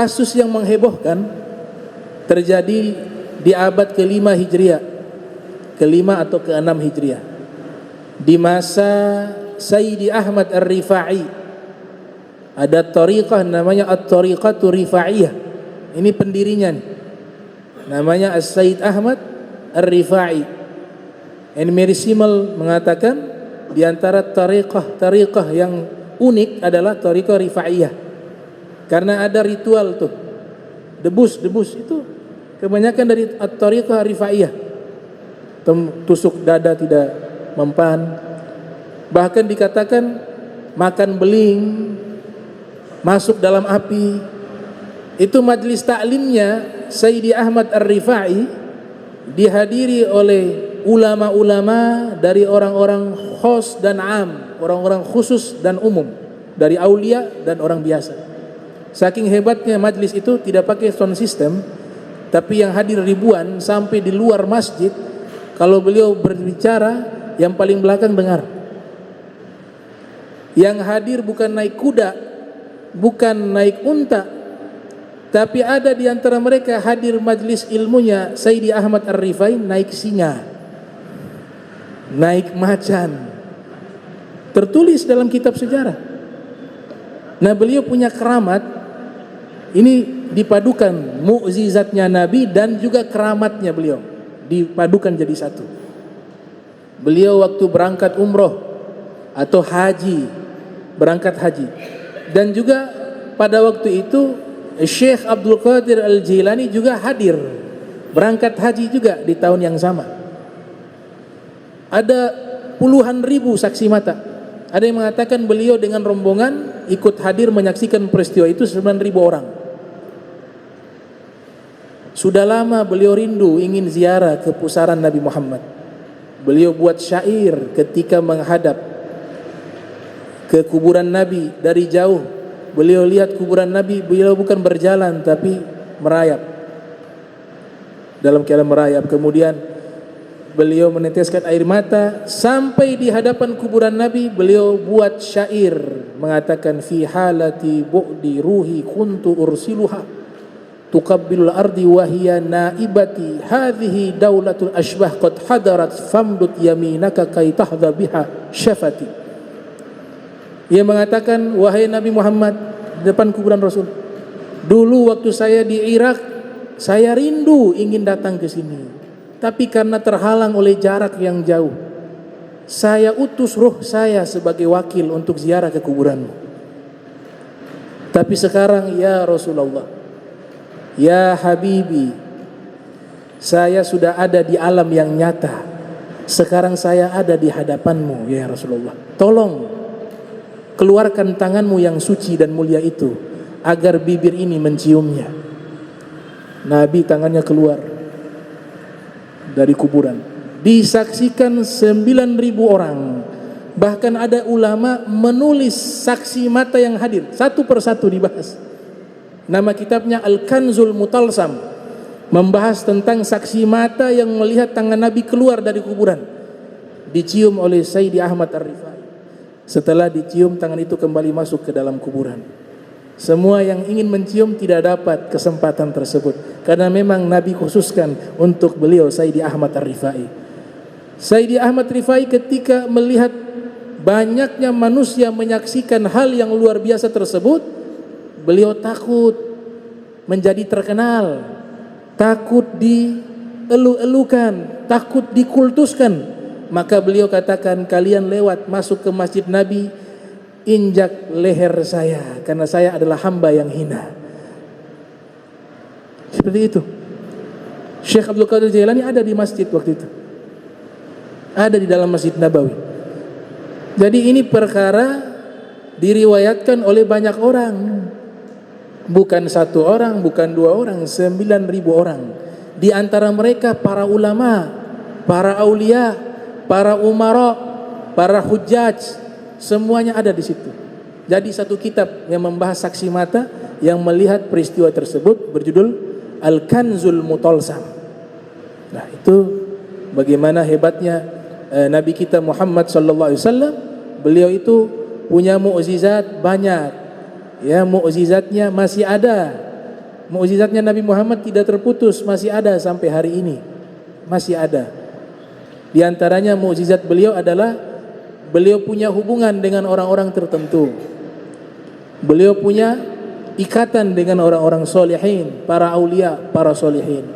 kasus yang menghebohkan terjadi di abad ke-5 Hijriah, ke-5 atau ke-6 Hijriah, di masa Sayyidi Ahmad Ar-Rifai. Ada tariqah namanya At-Tariqatu Rifaiyah. Ini pendirinya nih, namanya As-Sayyid Ahmad Ar-Rifai. Mary Simmel mengatakan di antara tariqah yang unik adalah tariqah Rifaiyah, karena ada ritual tuh, debus itu kebanyakan dari At-Tariqah Rifaiyah. Tusuk dada tidak mempan, bahkan dikatakan makan beling, masuk dalam api. Itu majlis taklimnya Sayyidi Ahmad Ar-Rifai dihadiri oleh ulama-ulama dari orang-orang khos dan am, orang-orang khusus dan umum, dari aulia dan orang biasa. Saking hebatnya majlis itu, tidak pakai sound system, tapi yang hadir ribuan sampai di luar masjid. Kalau beliau berbicara, yang paling belakang dengar. Yang hadir bukan naik kuda, bukan naik unta, tapi ada di antara mereka hadir majlis ilmunya Sayyidi Ahmad Ar-Rifai naik singa, naik macan. Tertulis dalam kitab sejarah. Nah, beliau punya keramat. Ini dipadukan mukjizatnya Nabi dan juga keramatnya beliau, dipadukan jadi satu. Beliau waktu berangkat umroh atau haji, berangkat haji, dan juga pada waktu itu Syekh Abdul Qadir Al-Jilani juga hadir, berangkat haji juga di tahun yang sama. Ada puluhan ribu saksi mata. Ada yang mengatakan beliau dengan rombongan ikut hadir menyaksikan peristiwa itu 9.000 orang. Sudah lama beliau rindu ingin ziarah ke pusaran Nabi Muhammad. Beliau buat syair ketika menghadap ke kuburan Nabi dari jauh. Beliau lihat kuburan Nabi, beliau bukan berjalan tapi merayap, dalam keadaan merayap. Kemudian beliau meneteskan air mata sampai di hadapan kuburan Nabi. Beliau buat syair mengatakan, fi halati bu'di ruhi kuntu ursiluha tuqabbilul ardi wahiyya naibati hadhihi daulatul ashbah qad hadarat famdut yaminaka kay tahdha biha syafati. Ia mengatakan, wahai Nabi Muhammad, di depan kuburan Rasul, dulu waktu saya di Irak, saya rindu ingin datang ke sini, tapi karena terhalang oleh jarak yang jauh, saya utus ruh saya sebagai wakil untuk ziarah ke kuburanmu. Tapi sekarang ya Rasulullah, ya Habibi, saya sudah ada di alam yang nyata. Sekarang saya ada di hadapanmu ya Rasulullah. Tolong keluarkan tanganmu yang suci dan mulia itu agar bibir ini menciumnya. Nabi tangannya keluar dari kuburan. Disaksikan 9.000 orang. Bahkan ada ulama menulis saksi mata yang hadir, satu persatu dibahas. Nama kitabnya Al-Kanzul Mutalsam, membahas tentang saksi mata yang melihat tangan Nabi keluar dari kuburan, dicium oleh Sayyidi Ahmad Ar-Rifai. Setelah dicium, tangan itu kembali masuk ke dalam kuburan. Semua yang ingin mencium tidak dapat kesempatan tersebut, karena memang Nabi khususkan untuk beliau Sayyidi Ahmad Ar-Rifai. Sayyidi Ahmad Rifai ketika melihat banyaknya manusia menyaksikan hal yang luar biasa tersebut, beliau takut menjadi terkenal, takut dielu-elukan, takut dikultuskan. Maka beliau katakan, kalian lewat masuk ke masjid Nabi, injak leher saya, karena saya adalah hamba yang hina. Seperti itu. Syekh Abdul Qadir Jailani ada di masjid waktu itu, ada di dalam Masjid Nabawi. Jadi ini perkara diriwayatkan oleh banyak orang, bukan satu orang, bukan dua orang, 9.000 orang. Di antara mereka para ulama, para aulia, para umara, para hujjaj, semuanya ada di situ. Jadi satu kitab yang membahas saksi mata yang melihat peristiwa tersebut berjudul Al-Kanzul Mutalsam. Nah, itu bagaimana hebatnya Nabi kita Muhammad sallallahu alaihi wasallam. Beliau itu punya mukjizat banyak. Ya, mukjizatnya masih ada mukjizatnya Nabi Muhammad tidak terputus, masih ada sampai hari ini. Masih ada. Di antaranya mukjizat beliau adalah beliau punya hubungan dengan orang-orang tertentu. Beliau punya ikatan dengan orang-orang solihin, para aulia, para solihin.